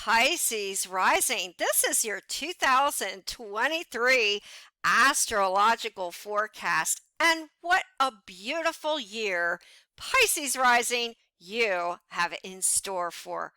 Pisces rising. This is your 2023 astrological forecast. And what a beautiful year, Pisces rising, you have in store for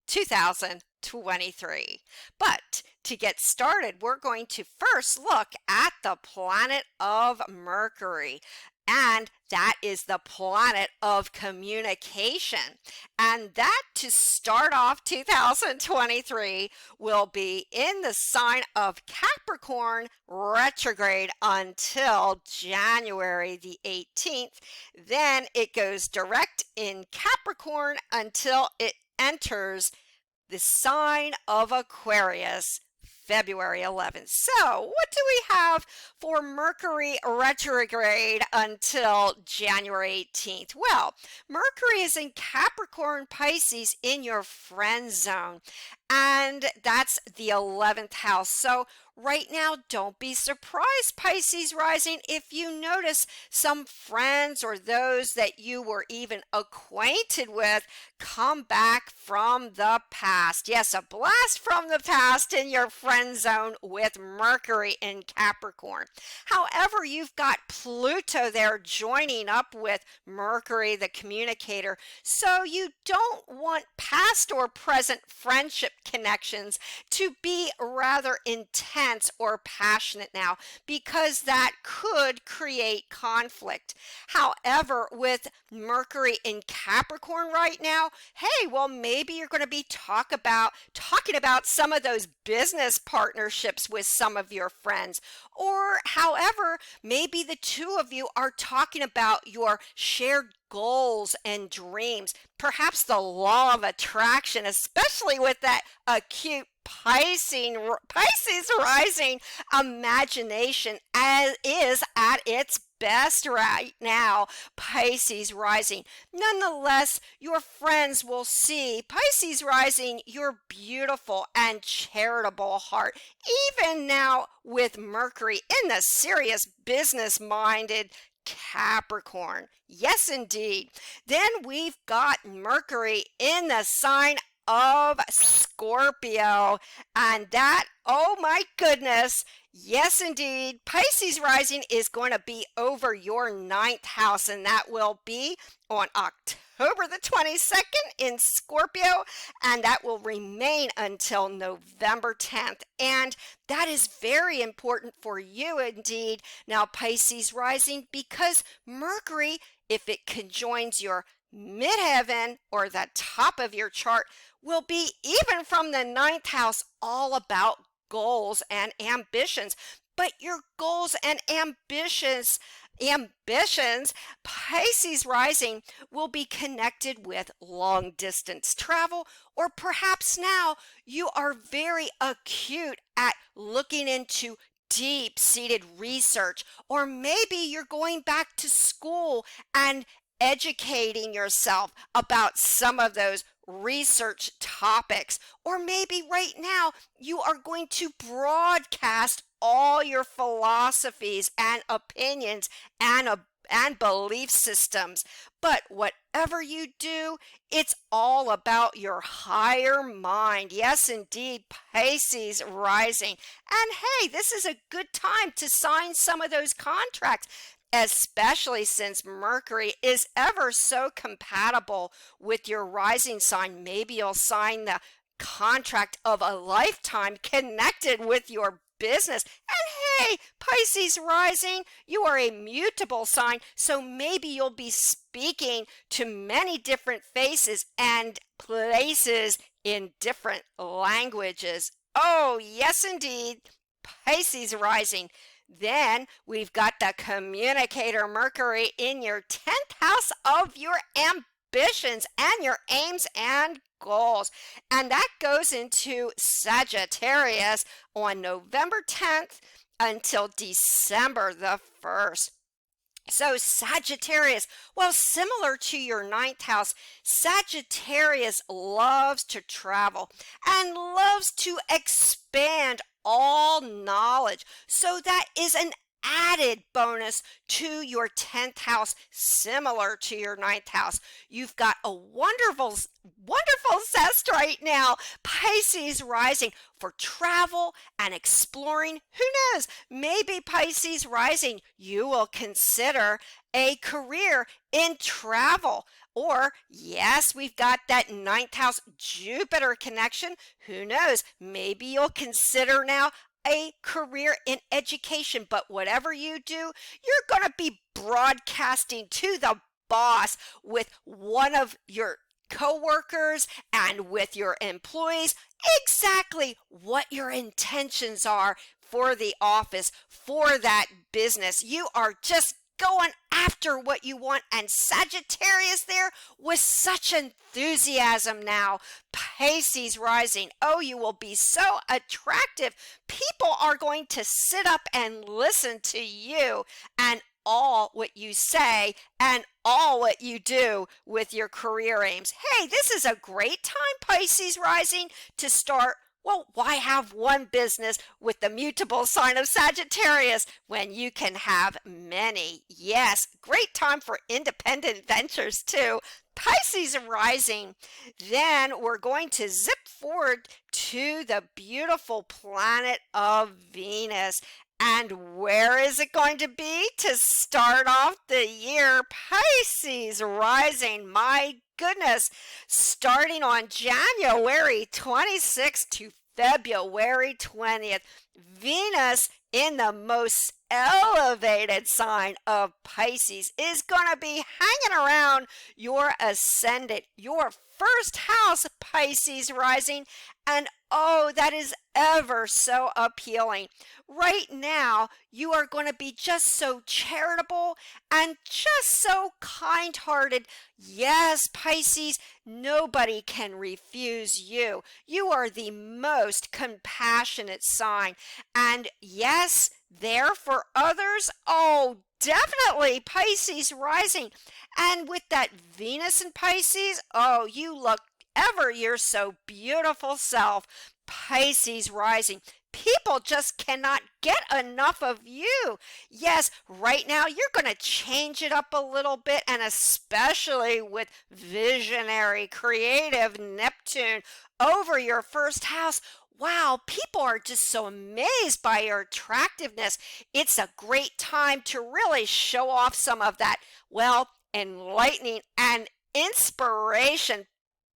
2023. But to get started, we're going to first look at the planet of Mercury. And that is the planet of communication. And that, to start off 2023, will be in the sign of Capricorn retrograde until January the 18th. Then it goes direct in Capricorn until it enters the sign of Aquarius February 11th. So what do we have for Mercury retrograde until January 18th? Well, Mercury is in Capricorn Pisces in your friend zone, and that's the 11th house. So right now, don't be surprised, Pisces rising, if you notice some friends or those that you were even acquainted with come back from the past. Yes, a blast from the past in your friend zone with Mercury in Capricorn. However, you've got Pluto there joining up with Mercury, the communicator, so you don't want past or present friendship connections to be rather intense or passionate now, because that could create conflict. However, with Mercury in Capricorn right now, hey, well, maybe you're going to be talking about some of those business partnerships with some of your friends. Or, however, maybe the two of you are talking about your shared goals and dreams, perhaps the law of attraction, especially with that acute Pisces rising imagination is at its best right now, Pisces rising. Nonetheless, your friends will see, Pisces rising, your beautiful and charitable heart, even now with Mercury in the serious business-minded Capricorn. Yes, indeed. Then we've got Mercury in the sign of Scorpio, and that, oh my goodness, yes indeed, Pisces rising is going to be over your ninth house, and that will be on October the 22nd in Scorpio, and that will remain until November 10th. And that is very important for you indeed, now Pisces rising, because Mercury, if it conjoins your midheaven or the top of your chart, will be, even from the ninth house, all about goals and ambitions. But your goals and ambitions, Pisces rising, will be connected with long distance travel, or perhaps now you are very acute at looking into deep-seated research, or maybe you're going back to school and educating yourself about some of those research topics. Or maybe right now you are going to broadcast all your philosophies and opinions and belief systems. But whatever you do, it's all about your higher mind. Yes, indeed, Pisces rising. And hey, this is a good time to sign some of those contracts, especially since Mercury is ever so compatible with your rising sign. Maybe you'll sign the contract of a lifetime connected with your business. And hey, Pisces rising, you are a mutable sign, so maybe you'll be speaking to many different faces and places in different languages. Oh, yes, indeed, Pisces rising. Then we've got the communicator Mercury in your 10th house of your ambitions and your aims and goals. And that goes into Sagittarius on November 10th until December the 1st. So Sagittarius, well, similar to your ninth house, Sagittarius loves to travel and loves to expand all knowledge. So that is an added bonus to your 10th house, similar to your ninth house. You've got a wonderful, wonderful zest right now, Pisces rising, for travel and exploring. Who knows? Maybe Pisces rising, you will consider a career in travel. Or, yes, we've got that ninth house Jupiter connection. Who knows? Maybe you'll consider now a career in education. But whatever you do, you're going to be broadcasting to the boss with one of your coworkers and with your employees exactly what your intentions are for the office, for that business. You are just going after what you want, and Sagittarius there with such enthusiasm now. Pisces rising, oh, you will be so attractive. People are going to sit up and listen to you and all what you say and all what you do with your career aims. Hey, this is a great time, Pisces rising, to start. Well, why have one business with the mutable sign of Sagittarius when you can have many? Yes, great time for independent ventures too. Pisces rising. Then we're going to zip forward to the beautiful planet of Venus. And where is it going to be to start off the year? Pisces rising, my goodness, starting on January 26th to February 20th. Venus in the most elevated sign of Pisces is going to be hanging around your ascendant, your first house, Pisces rising, and oh, that is ever so appealing. Right now, you are going to be just so charitable and just so kind-hearted. Yes, Pisces, nobody can refuse you. You are the most compassionate sign. And yes, there for others. Oh, definitely Pisces rising. And with that Venus in Pisces, oh, you look ever your so beautiful self. Pisces rising. People just cannot get enough of you. Yes, right now you're going to change it up a little bit, and especially with visionary, creative Neptune over your first house. Wow, people are just so amazed by your attractiveness. It's a great time to really show off some of that, well, enlightening and inspiration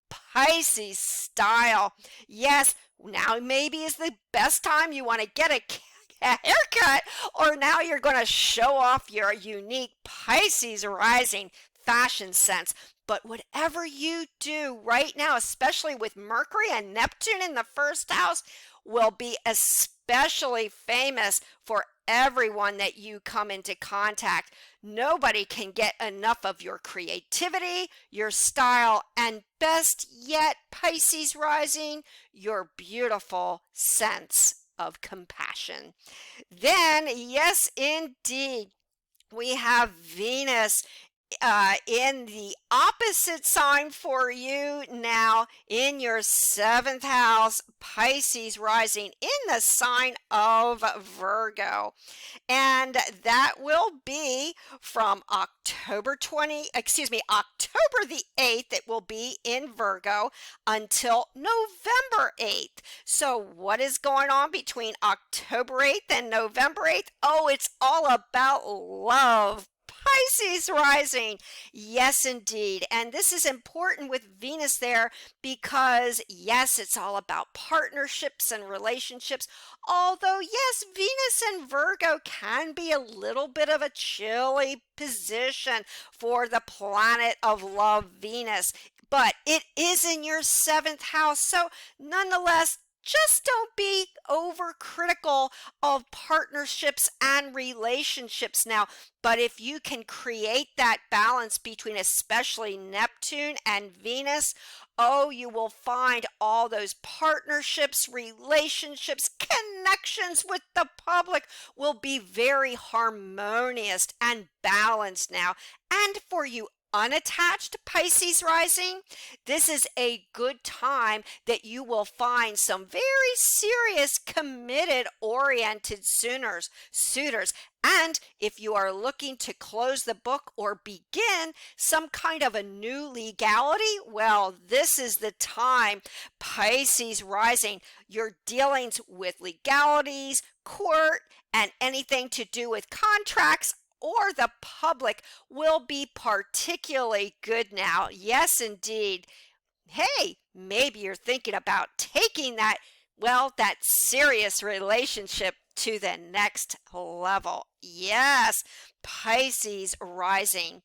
Pisces style. Yes, now maybe is the best time you want to get a haircut, or now you're going to show off your unique Pisces rising fashion sense. But whatever you do right now, especially with Mercury and Neptune in the first house, will be especially famous for everyone that you come into contact. Nobody can get enough of your creativity, your style, and best yet, Pisces rising, your beautiful sense of compassion. Then, yes, indeed, we have Venus in the opposite sign for you now in your seventh house, Pisces rising in the sign of Virgo. And that will be from October the 8th, it will be in Virgo until November 8th. So what is going on between October 8th and November 8th? Oh, it's all about love. Pisces rising. Yes, indeed. And this is important with Venus there because, yes, it's all about partnerships and relationships. Although, yes, Venus and Virgo can be a little bit of a chilly position for the planet of love, Venus. But it is in your seventh house. So, nonetheless, just don't be overcritical of partnerships and relationships now. But if you can create that balance between especially Neptune and Venus, oh, you will find all those partnerships, relationships, connections with the public will be very harmonious and balanced now. And for you unattached Pisces rising, this is a good time that you will find some very serious, committed, oriented suitors. And if you are looking to close the book or begin some kind of a new legality, well, this is the time. Pisces rising, your dealings with legalities, court, and anything to do with contracts or the public will be particularly good now. Yes, indeed. Hey, maybe you're thinking about taking that serious relationship to the next level. Yes, Pisces rising.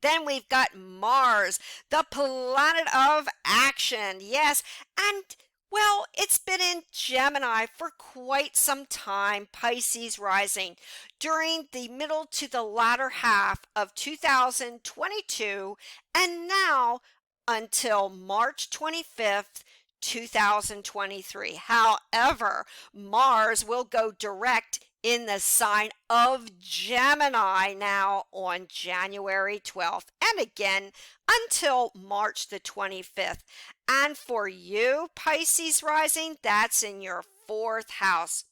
Then we've got Mars, the planet of action. Yes, and well, it's been in Gemini for quite some time, Pisces rising, during the middle to the latter half of 2022, and now until March 25th, 2023. However, Mars will go direct in the sign of Gemini now on January 12th and again until March the 25th. And for you, Pisces rising, that's in your fourth house.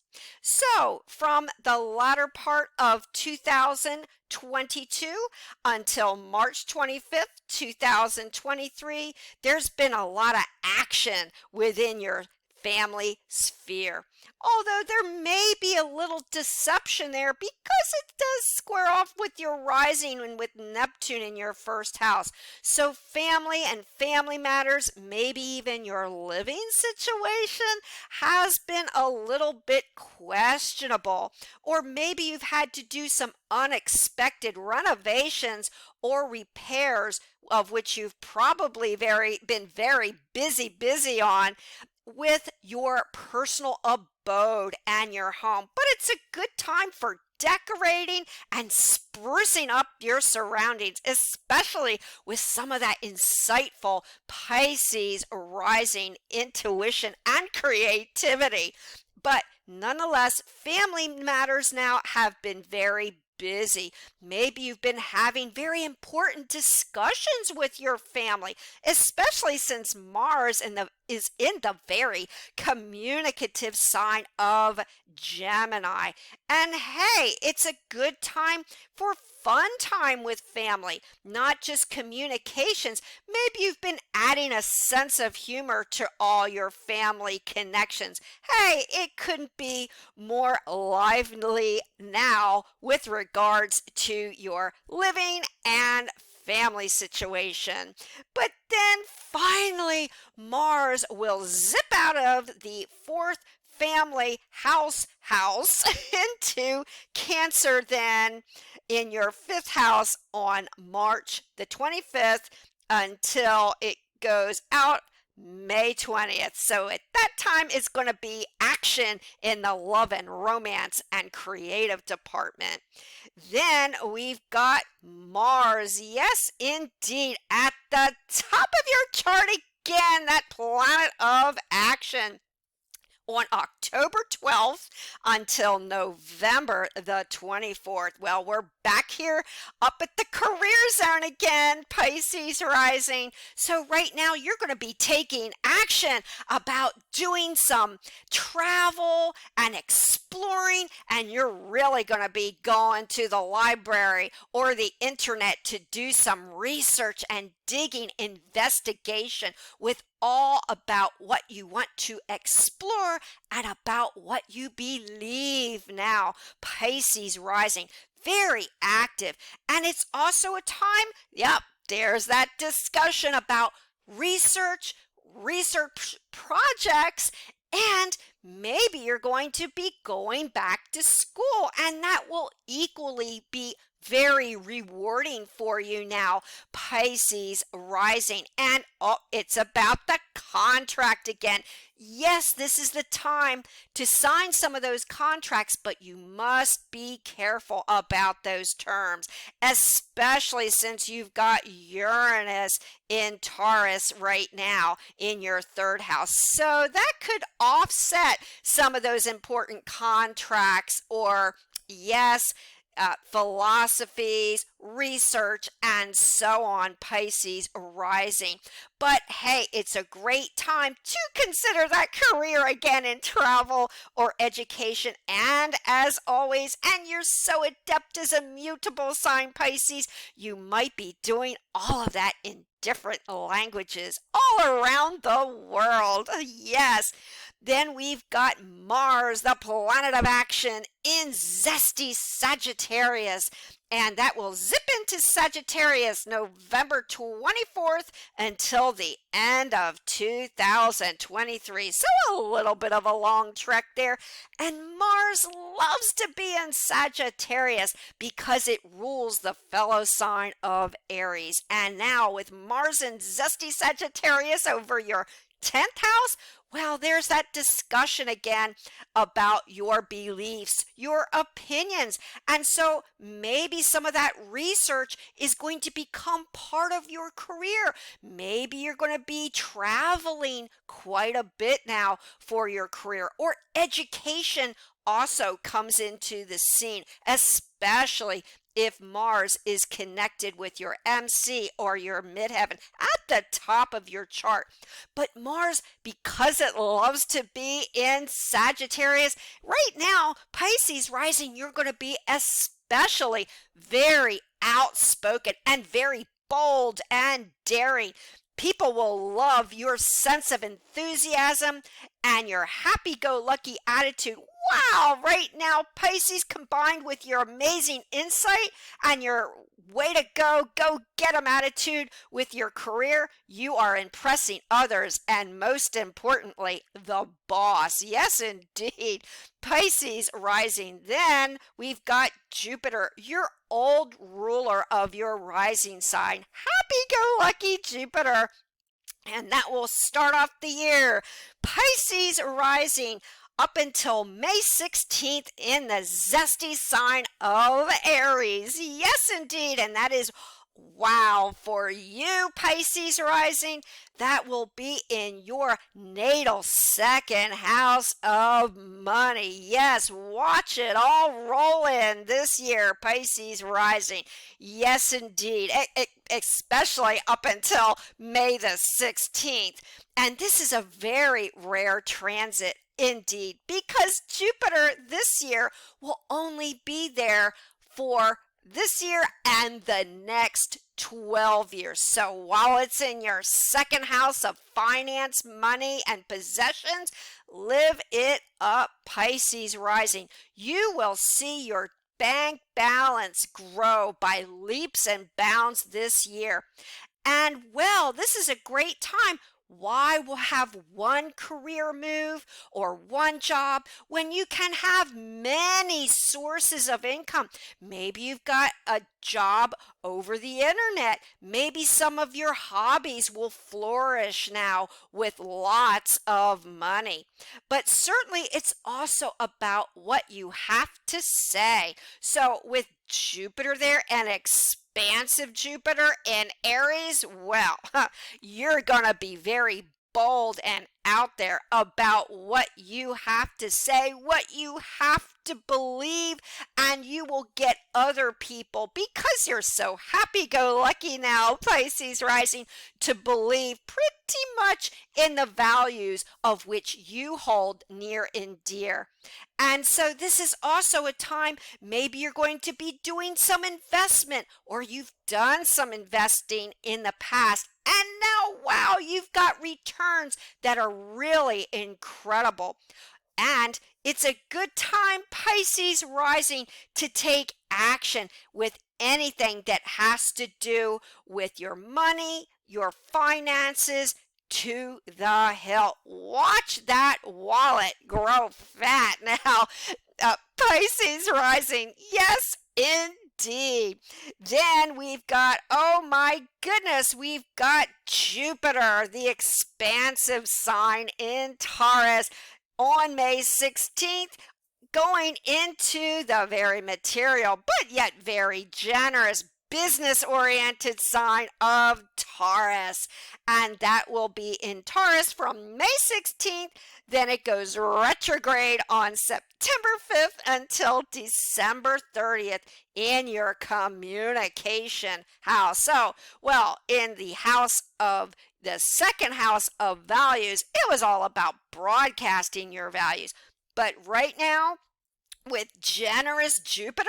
So from the latter part of 2022 until March 25th, 2023, there's been a lot of action within your family sphere. Although there may be a little deception there because it does square off with your rising and with Neptune in your first house. So family and family matters, maybe even your living situation, has been a little bit questionable. Or maybe you've had to do some unexpected renovations or repairs, of which you've probably been very busy on with your personal abode and your home. But it's a good time for decorating and sprucing up your surroundings, especially with some of that insightful Pisces rising intuition and creativity. But nonetheless, family matters now have been very busy. Maybe you've been having very important discussions with your family, especially since Mars is in the very communicative sign of Gemini. And hey, it's a good time for fun time with family, not just communications. Maybe you've been adding a sense of humor to all your family connections. Hey, it couldn't be more lively now with regards to your living and family situation. But then finally, Mars will zip out of the fourth family house into Cancer then in your fifth house on March the 25th until it goes out May 20th. So at that time, it's going to be action in the love and romance and creative department. Then we've got Mars. Yes, indeed, at the top of your chart again, that planet of action. On October 12th until November the 24th. Well, we're back here up at the career zone again, Pisces rising. So right now you're going to be taking action about doing some travel and exploring, and you're really going to be going to the library or the internet to do some research and digging investigation with all about what you want to explore and about what you believe now. Pisces rising, very active. And it's also a time, there's that discussion about research projects, and maybe you're going to be going back to school, and that will equally be very rewarding for you now, Pisces rising. And it's about the contract again. Yes, this is the time to sign some of those contracts, but you must be careful about those terms, especially since you've got Uranus in Taurus right now in your third house. So that could offset some of those important contracts, or yes, philosophies, research, and so on, Pisces rising. But hey, it's a great time to consider that career again in travel or education. And as always, and you're so adept as a mutable sign, Pisces, you might be doing all of that in different languages all around the world. Yes. Then we've got Mars, the planet of action, in zesty Sagittarius. And that will zip into Sagittarius November 24th until the end of 2023. So a little bit of a long trek there. And Mars loves to be in Sagittarius because it rules the fellow sign of Aries. And now with Mars in zesty Sagittarius over your 10th house, well, there's that discussion again about your beliefs, your opinions. And so maybe some of that research is going to become part of your career. Maybe you're going to be traveling quite a bit now for your career, or education also comes into the scene, especially if Mars is connected with your MC or your midheaven at the top of your chart. But Mars, because it loves to be in Sagittarius, right now, Pisces rising, you're going to be especially very outspoken and very bold and daring. People will love your sense of enthusiasm and your happy-go-lucky attitude. Wow, right now, Pisces, combined with your amazing insight and your way to go get 'em attitude with your career, you are impressing others and, most importantly, the boss. Yes, indeed. Pisces rising. Then we've got Jupiter, your old ruler of your rising sign. Happy-go-lucky Jupiter. And that will start off the year. Pisces rising up until May 16th in the zesty sign of Aries. Yes, indeed. And that is, wow, for you, Pisces rising, that will be in your natal second house of money. Yes, watch it all roll in this year, Pisces rising. Yes, indeed, especially up until May the 16th. And this is a very rare transit indeed, because Jupiter this year will only be there for this year and the next 12 years. So while it's in your second house of finance, money, and possessions, live it up, Pisces rising. You will see your bank balance grow by leaps and bounds this year. And well, this is a great time. Why will have one career move or one job when you can have many sources of income? Maybe you've got a job over the internet. Maybe some of your hobbies will flourish now with lots of money. But certainly it's also about what you have to say. So with Jupiter there and expansive Jupiter in Aries, well, you're going to be very bold and out there about what you have to say, what you have to believe, and you will get other people, because you're so happy-go-lucky now, Pisces rising, to believe pretty much in the values of which you hold near and dear. And so this is also a time maybe you're going to be doing some investment, or you've done some investing in the past, and now, wow, you've got returns that are really incredible. And it's a good time, Pisces rising, to take action with anything that has to do with your money, your finances, to the hilt. Watch that wallet grow fat now. Pisces rising. Yes, indeed. Then we've got, oh my goodness, we've got Jupiter, the expansive sign in Taurus, on May 16th, going into the very material, but yet very generous business-oriented sign of Taurus. And that will be in Taurus from May 16th. Then it goes retrograde on September 5th until December 30th in your communication house. So, well, in the second house of values, it was all about broadcasting your values. But right now, with generous Jupiter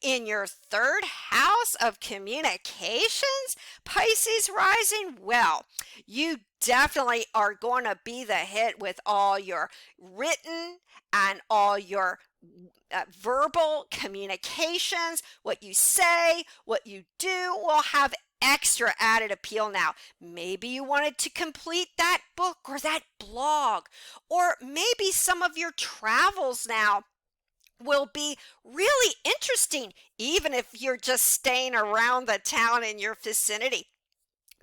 in your third house of communications, Pisces rising, well, you definitely are going to be the hit with all your written and all your verbal communications. What you say, what you do will have extra added appeal now. Maybe you wanted to complete that book or that blog, or maybe some of your travels now will be really interesting, even if you're just staying around the town in your vicinity.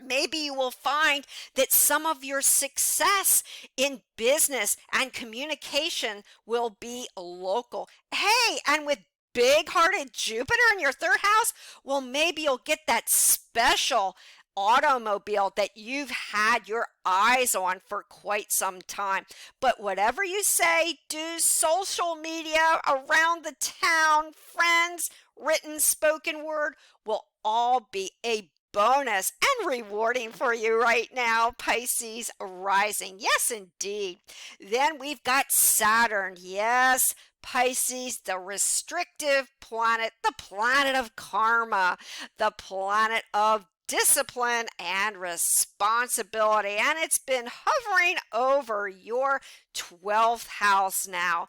Maybe you will find that some of your success in business and communication will be local. Hey, and with big-hearted Jupiter in your third house, well, maybe you'll get that special automobile that you've had your eyes on for quite some time. But whatever you say, do, social media, around the town, friends, written, spoken word will all be a bonus and rewarding for you right now, Pisces rising. Yes, indeed. Then we've got Saturn. Yes, Pisces, the restrictive planet, the planet of karma, the planet of discipline and responsibility, and it's been hovering over your 12th house now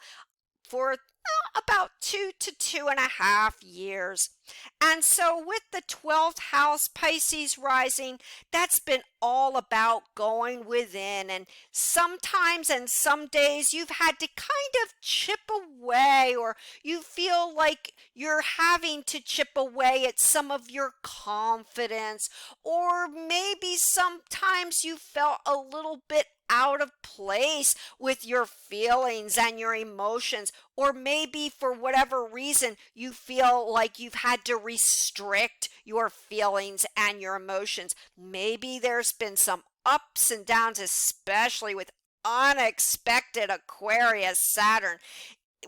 for about 2 to 2.5 years. And so with the 12th house, Pisces rising, that's been all about going within, and sometimes and some days you've had to kind of chip away, or you feel like you're having to chip away at some of your confidence, or maybe sometimes you felt a little bit out of place with your feelings and your emotions, or maybe for whatever reason you feel like you've had to restrict your feelings and your emotions. Maybe there's been some ups and downs, especially with unexpected Aquarius Saturn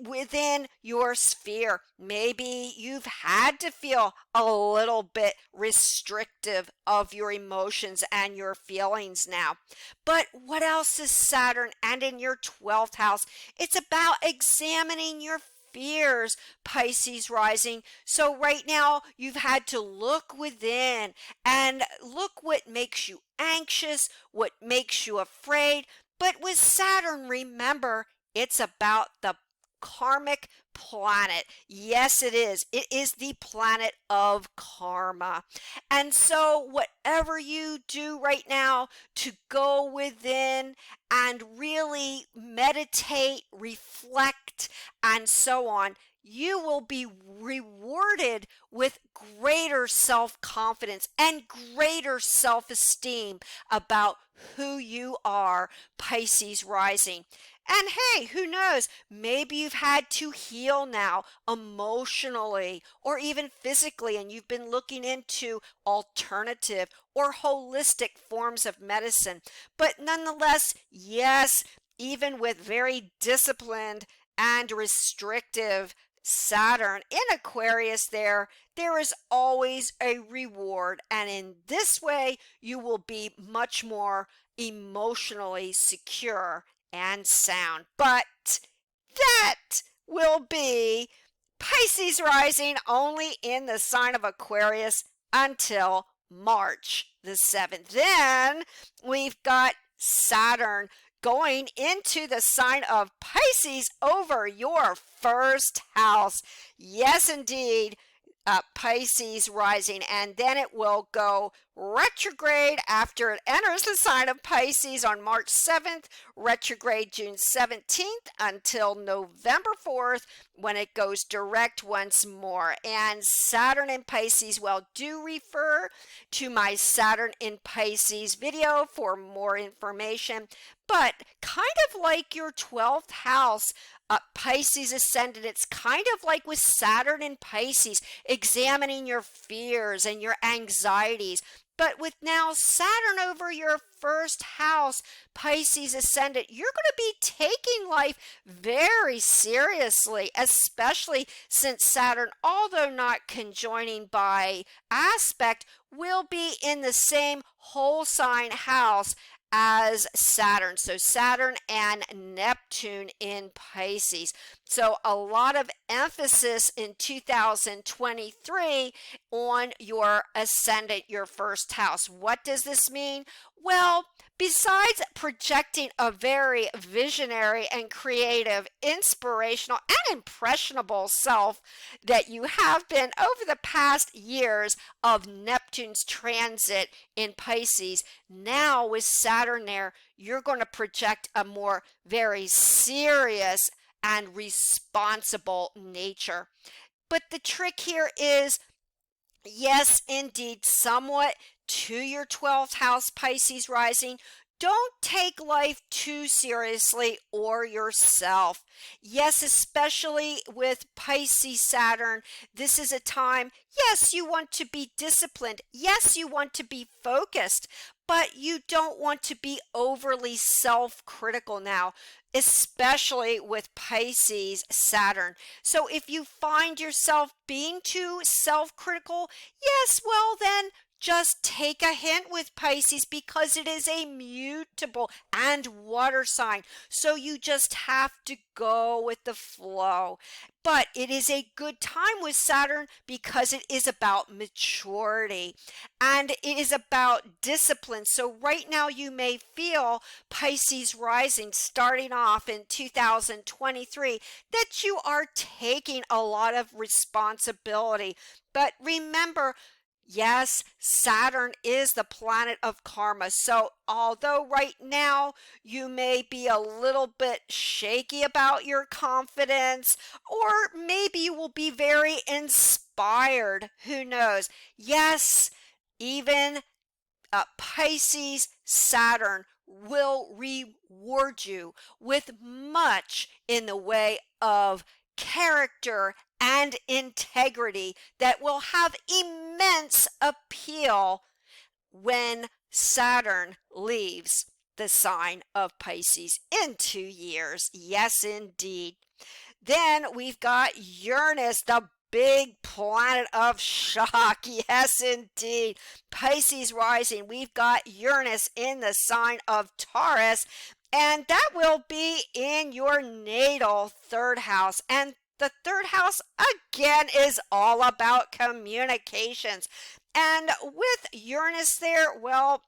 within your sphere. Maybe you've had to feel a little bit restrictive of your emotions and your feelings now. But what else is Saturn and in your 12th house? It's about examining your fears, Pisces rising. So right now you've had to look within and look what makes you anxious, what makes you afraid. But with Saturn, remember, it's about the karmic planet. Yes, it is. It is the planet of karma. And so whatever you do right now to go within and really meditate, reflect, and so on, you will be rewarded with greater self-confidence and greater self-esteem about who you are, Pisces rising. And hey, who knows, maybe you've had to heal now emotionally or even physically, and you've been looking into alternative or holistic forms of medicine. But nonetheless, yes, even with very disciplined and restrictive Saturn in Aquarius there is always a reward. And in this way, you will be much more emotionally secure and sound. But that will be Pisces rising only in the sign of Aquarius until March the 7th. Then we've got Saturn going into the sign of Pisces over your first house. Yes, indeed. Pisces rising, and then it will go retrograde after it enters the sign of Pisces on March 7th, retrograde June 17th until November 4th when it goes direct once more. And Saturn in Pisces, well, do refer to my Saturn in Pisces video for more information. But kind of like your 12th house, Pisces ascendant, it's kind of like with Saturn in Pisces, examining your fears and your anxieties. But with now Saturn over your first house, Pisces ascendant, you're going to be taking life very seriously, especially since Saturn, although not conjoining by aspect, will be in the same whole sign house as Saturn. So Saturn and Neptune in Pisces. So a lot of emphasis in 2023 on your ascendant, your first house. What does this mean? Well, besides projecting a very visionary and creative, inspirational, and impressionable self that you have been over the past years of Neptune's transit in Pisces, now with Saturn there, you're going to project a more very serious and responsible nature. But the trick here is, yes, indeed, somewhat to your 12th house, Pisces rising. Don't take life too seriously or yourself. Yes, especially with Pisces Saturn, this is a time, yes, you want to be disciplined. Yes, you want to be focused, but you don't want to be overly self-critical now, especially with Pisces Saturn. So if you find yourself being too self-critical, yes, well then just take a hint with Pisces because it is a mutable and water sign. So you just have to go with the flow. But it is a good time with Saturn because it is about maturity and it is about discipline. So right now you may feel, Pisces rising starting off in 2023, that you are taking a lot of responsibility. But remember, yes, Saturn is the planet of karma. So although right now you may be a little bit shaky about your confidence, or maybe you will be very inspired, who knows? Yes, even Pisces Saturn will reward you with much in the way of character and integrity that will have immense appeal when Saturn leaves the sign of Pisces in 2 years. Yes, indeed. Then we've got Uranus, the big planet of shock. Yes, indeed. Pisces rising. We've got Uranus in the sign of Taurus, and that will be in your natal third house. And the third house, again, is all about communications. And with Uranus there, well,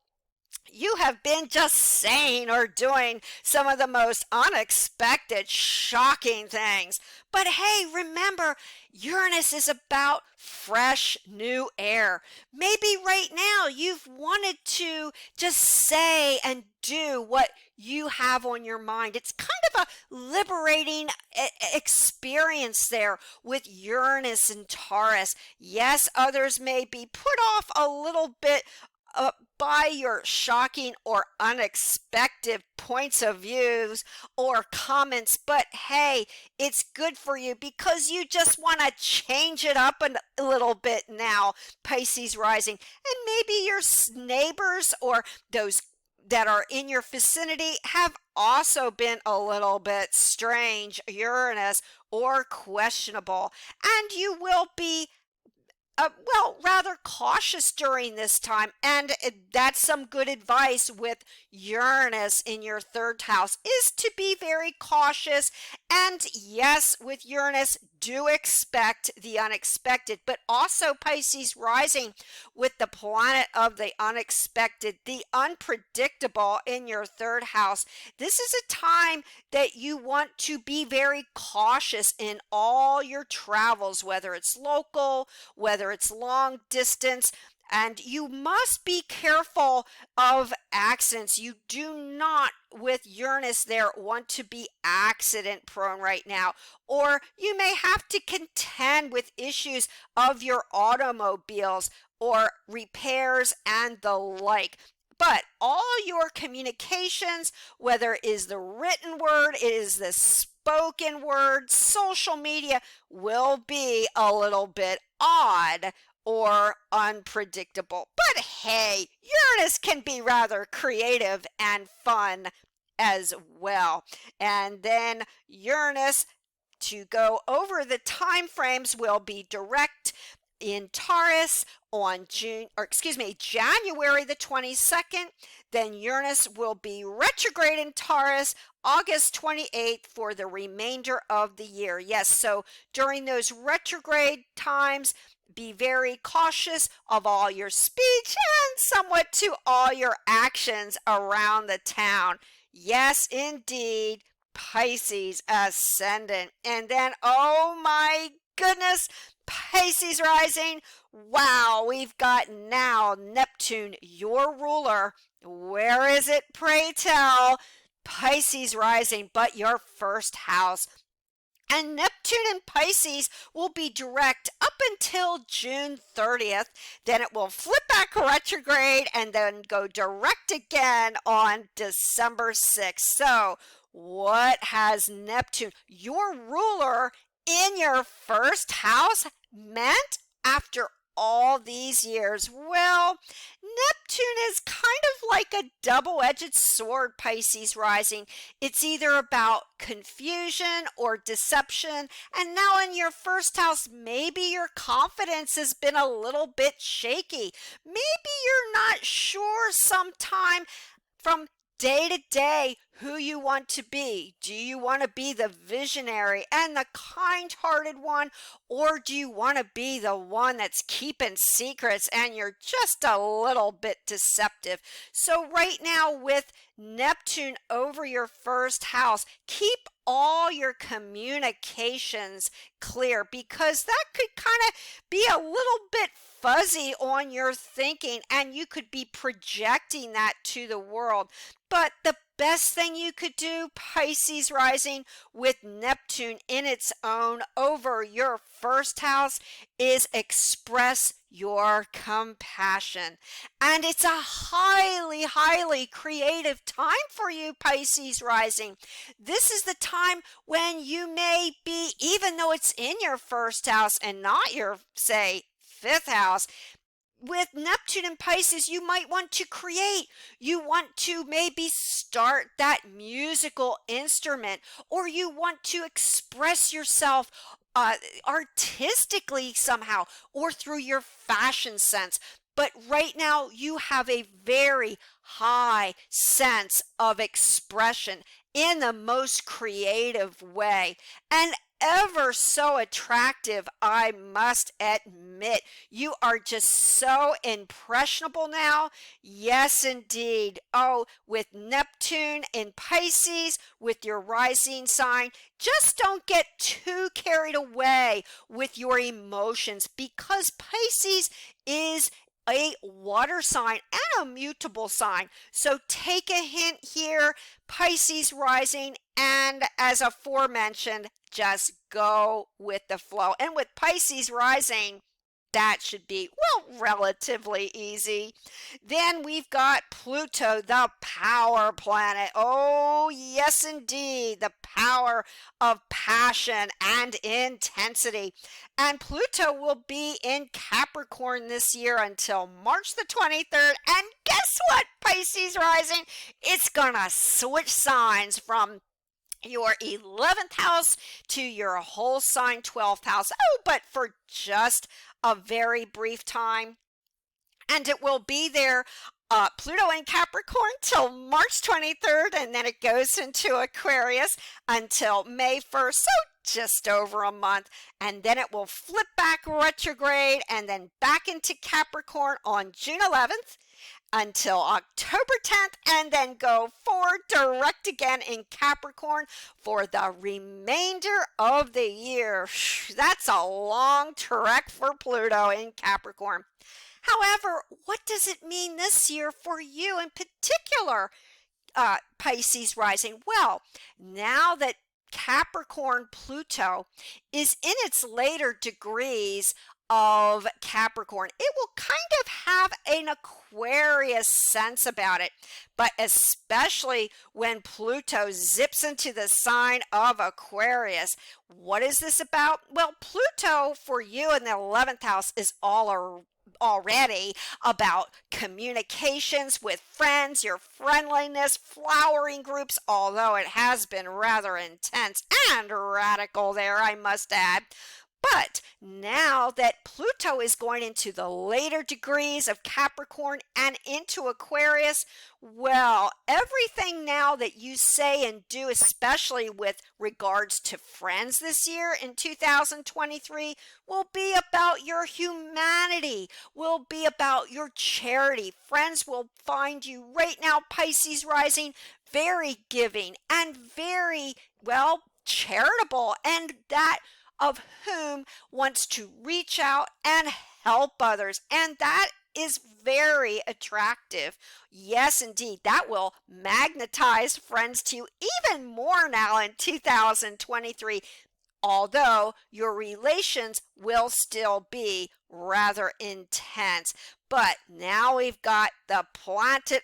you have been just saying or doing some of the most unexpected, shocking things. But hey, remember, Uranus is about fresh new air. Maybe right now you've wanted to just say and do what you have on your mind. It's kind of a liberating experience there with Uranus and Taurus. Yes, others may be put off a little bit by your shocking or unexpected points of views or comments, but hey, it's good for you because you just want to change it up a little bit now, Pisces rising. And maybe your neighbors or those that are in your vicinity have also been a little bit strange, Uranus, or questionable, and you will be well, rather cautious during this time. And that's some good advice with Uranus in your third house, is to be very cautious. And yes, with Uranus, do expect the unexpected, but also Pisces rising with the planet of the unexpected, the unpredictable in your third house. This is a time that you want to be very cautious in all your travels, whether it's local, whether it's long distance. And you must be careful of accidents. You do not, with Uranus there, want to be accident prone right now, or you may have to contend with issues of your automobiles or repairs and the like. But all your communications, whether it is the written word, it is the spoken word, social media, will be a little bit odd or unpredictable. But hey, Uranus can be rather creative and fun as well. And then Uranus, to go over the time frames, will be direct in Taurus on January the 22nd. Then Uranus will be retrograde in Taurus August 28th for the remainder of the year. Yes, so during those retrograde times, be very cautious of all your speech and somewhat to all your actions around the town. Yes, indeed, Pisces ascendant. And then, oh my goodness, Pisces rising. Wow, we've got now Neptune, your ruler. Where is it, pray tell? Pisces rising, but your first house. And Neptune in Pisces will be direct up until June 30th. Then it will flip back retrograde and then go direct again on December 6th. So what has Neptune, your ruler, in your first house meant after all these years? Well, Neptune is kind of like a double-edged sword, Pisces rising. It's either about confusion or deception, and now in your first house, maybe your confidence has been a little bit shaky. Maybe you're not sure sometime from day to day who you want to be. Do you want to be the visionary and the kind-hearted one, or do you want to be the one that's keeping secrets and you're just a little bit deceptive? So right now with Neptune over your first house, keep all your communications clear, because that could kind of be a little bit fuzzy on your thinking and you could be projecting that to the world. But the best thing you could do, Pisces rising, with Neptune in its own over your first house is express your compassion. And it's a highly, highly creative time for you, Pisces rising. This is the time when you may be, even though it's in your first house and not your, say, fifth house, with Neptune and Pisces, you might want to create. You want to maybe start that musical instrument, or you want to express yourself artistically somehow, or through your fashion sense. But right now, you have a very high sense of expression in the most creative way, and ever so attractive, I must admit. You are just so impressionable now. Yes, indeed. Oh, with Neptune in Pisces, with your rising sign, just don't get too carried away with your emotions, because Pisces is a water sign and a mutable sign. So take a hint here, Pisces rising, and as aforementioned, just go with the flow. And with Pisces rising, that should be, well, relatively easy. Then we've got Pluto, the power planet. Oh, yes, indeed, the power of passion and intensity. And Pluto will be in Capricorn this year until March the 23rd. And guess what, Pisces rising? It's gonna switch signs from your 11th house to your whole sign 12th house. Oh, but for just a very brief time. And it will be there, Pluto in Capricorn till March 23rd, and then it goes into Aquarius until May 1st, so just over a month. And then it will flip back retrograde and then back into Capricorn on June 11th until October 10th, and then go forward direct again in Capricorn for the remainder of the year. That's a long trek for Pluto in Capricorn. However, what does it mean this year for you in particular, Pisces rising? Well, now that Capricorn Pluto is in its later degrees of Capricorn, it will kind of have an Aquarius sense about it, but especially when Pluto zips into the sign of Aquarius. What is this about? Well, Pluto for you in the 11th house is already about communications with friends, your friendliness, flowering groups, although it has been rather intense and radical there, I must add. But now that Pluto is going into the later degrees of Capricorn and into Aquarius, well, everything now that you say and do, especially with regards to friends this year in 2023, will be about your humanity, will be about your charity. Friends will find you right now, Pisces rising, very giving and very, well, charitable, and that of whom wants to reach out and help others. And that is very attractive. Yes, indeed, that will magnetize friends to you even more now in 2023, although your relations will still be rather intense. But now we've got the planet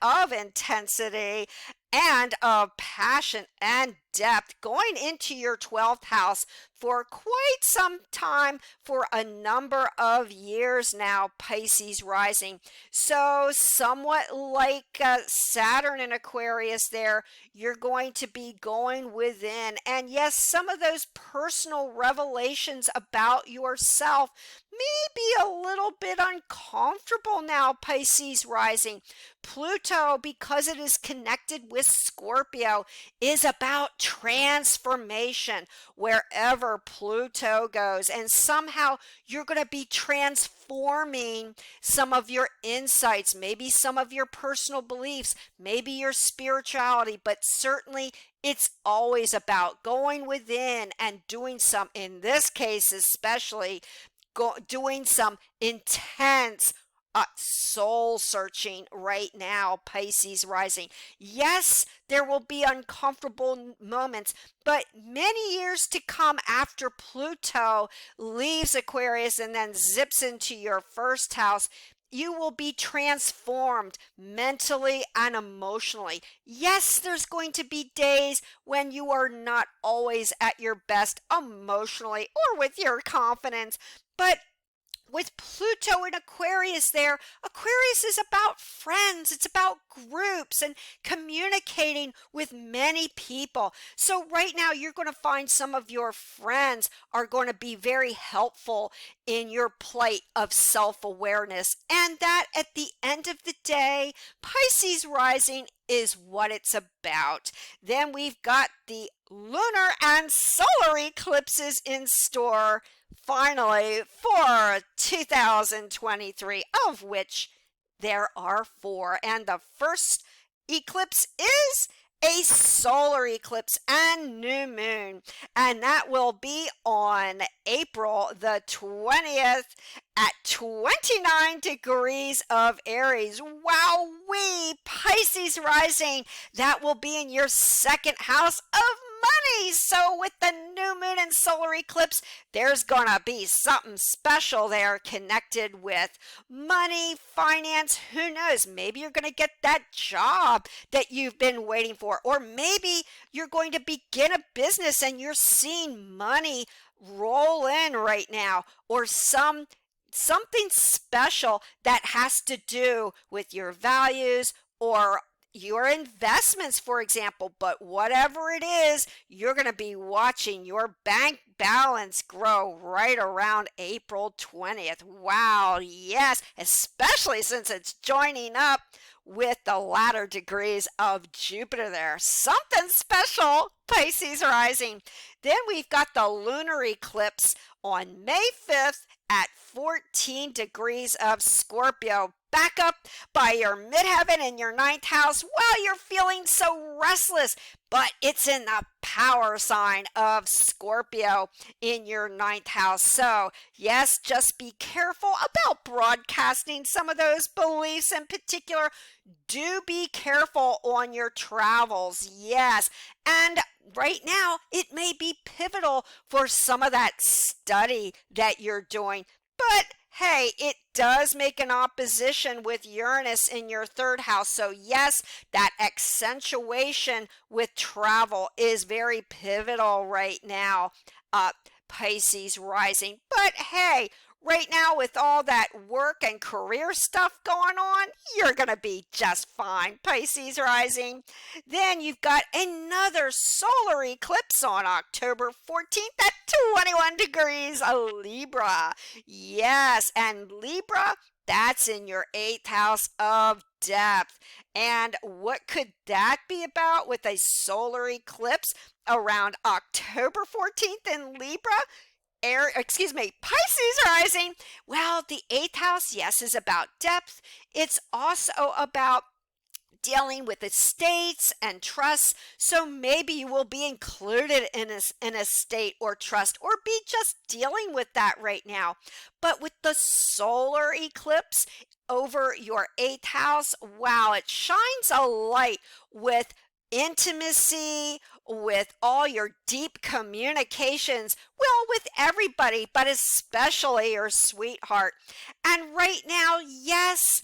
of intensity and of passion and depth going into your 12th house for quite some time, for a number of years now, Pisces rising. So somewhat like Saturn in Aquarius there, you're going to be going within. And yes, some of those personal revelations about yourself may be a little bit uncomfortable now, Pisces rising. Pluto, because it is connected with Scorpio, is about transformation wherever Pluto goes. And somehow you're going to be transforming some of your insights, maybe some of your personal beliefs, maybe your spirituality, but certainly it's always about going within and doing some, in this case especially, doing some intense soul searching right now, Pisces rising. Yes, there will be uncomfortable moments, but many years to come after Pluto leaves Aquarius and then zips into your first house, you will be transformed mentally and emotionally. Yes, there's going to be days when you are not always at your best emotionally or with your confidence, but with Pluto in Aquarius there, Aquarius is about friends, it's about groups and communicating with many people. So right now you're going to find some of your friends are going to be very helpful in your plight of self-awareness. And that at the end of the day, Pisces rising is what it's about. Then we've got the lunar and solar eclipses in store finally for 2023, of which there are 4. And the first eclipse is a solar eclipse and new moon, and that will be on April the 20th at 29 degrees of Aries. Wowee, Pisces rising, that will be in your second house of money. So with the new moon and solar eclipse, there's gonna be something special there connected with money, finance. Who knows? Maybe you're gonna get that job that you've been waiting for, or maybe you're going to begin a business and you're seeing money roll in right now, or something special that has to do with your values or your investments, for example. But whatever it is, you're going to be watching your bank balance grow right around April 20th. Wow, yes, especially since it's joining up with the latter degrees of Jupiter there. Something special, Pisces rising. Then we've got the lunar eclipse on May 5th at 14 degrees of Scorpio. Back up by your midheaven in your 9th house while you're feeling so restless, but it's in the power sign of Scorpio in your ninth house. So yes, just be careful about broadcasting some of those beliefs in particular. Do be careful on your travels. Yes. And right now, it may be pivotal for some of that study that you're doing. But hey, it does make an opposition with Uranus in your third house. So yes, that accentuation with travel is very pivotal right now, Pisces rising. But hey, right now with all that work and career stuff going on, you're going to be just fine, Pisces rising. Then you've got another solar eclipse on October 14th at 21 degrees Libra. Yes, and Libra, that's in your eighth house of depth. And what could that be about with a solar eclipse around October 14th in Libra? Pisces rising. Well, the eighth house, yes, is about depth. It's also about dealing with estates and trusts. So maybe you will be included in an estate or trust, or be just dealing with that right now. But with the solar eclipse over your eighth house, wow, it shines a light with intimacy, with all your deep communications, well, with everybody, but especially your sweetheart. And right now, yes,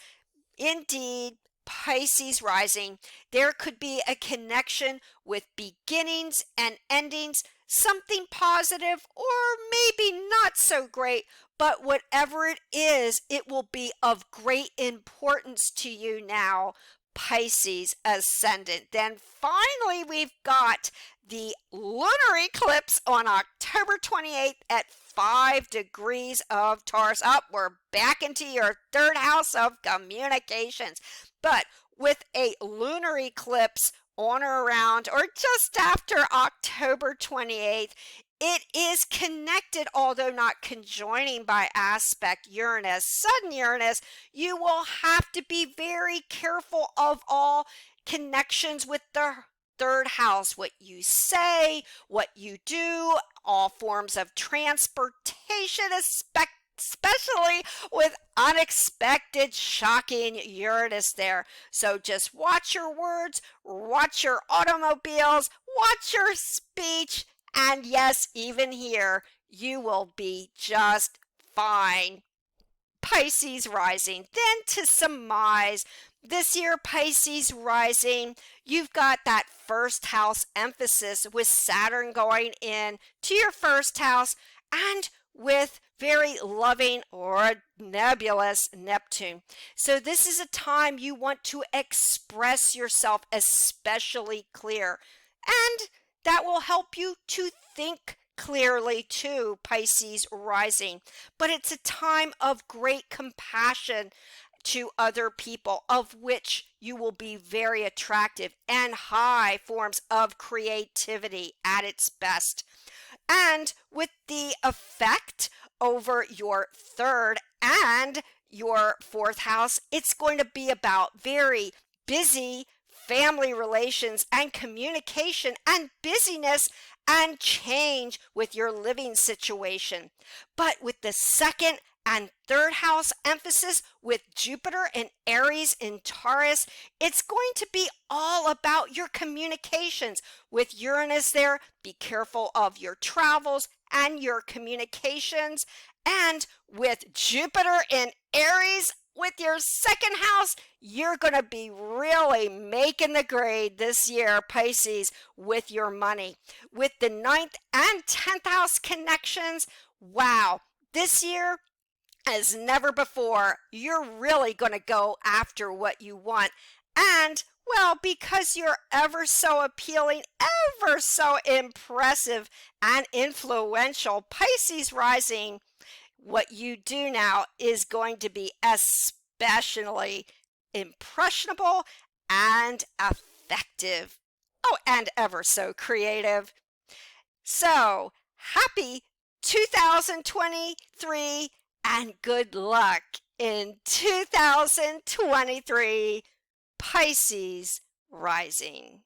indeed, Pisces rising, there could be a connection with beginnings and endings, something positive or maybe not so great, but whatever it is, it will be of great importance to you now, Pisces ascendant. Then finally, we've got the lunar eclipse on October 28th at 5 degrees of Taurus. We're back into your third house of communications. But with a lunar eclipse on or around or just after October 28th, it is connected, although not conjoining by aspect Uranus, sudden Uranus. You will have to be very careful of all connections with the third house, what you say, what you do, all forms of transportation, especially with unexpected, shocking Uranus there. So just watch your words, watch your automobiles, watch your speech, and yes, even here, you will be just fine. Pisces rising. Then to surmise, this year, Pisces rising, you've got that first house emphasis with Saturn going in to your first house and with very loving or nebulous Neptune. So this is a time you want to express yourself especially clear, and that will help you to think clearly too, Pisces rising. But it's a time of great compassion to other people, of which you will be very attractive, and high forms of creativity at its best. And with the effect over your third and your fourth house, it's going to be about very busy family relations and communication and busyness and change with your living situation. But with the second and third house emphasis with Jupiter and Aries in Taurus, it's going to be all about your communications. With Uranus there, be careful of your travels and your communications. And with Jupiter in Aries, with your second house, you're going to be really making the grade this year, Pisces, with your money. With the ninth and 10th house connections, wow, this year, as never before, you're really going to go after what you want. And, well, because you're ever so appealing, ever so impressive and influential, Pisces rising, what you do now is going to be especially impressionable and effective. Oh, and ever so creative. So, happy 2023 and good luck in 2023, Pisces rising.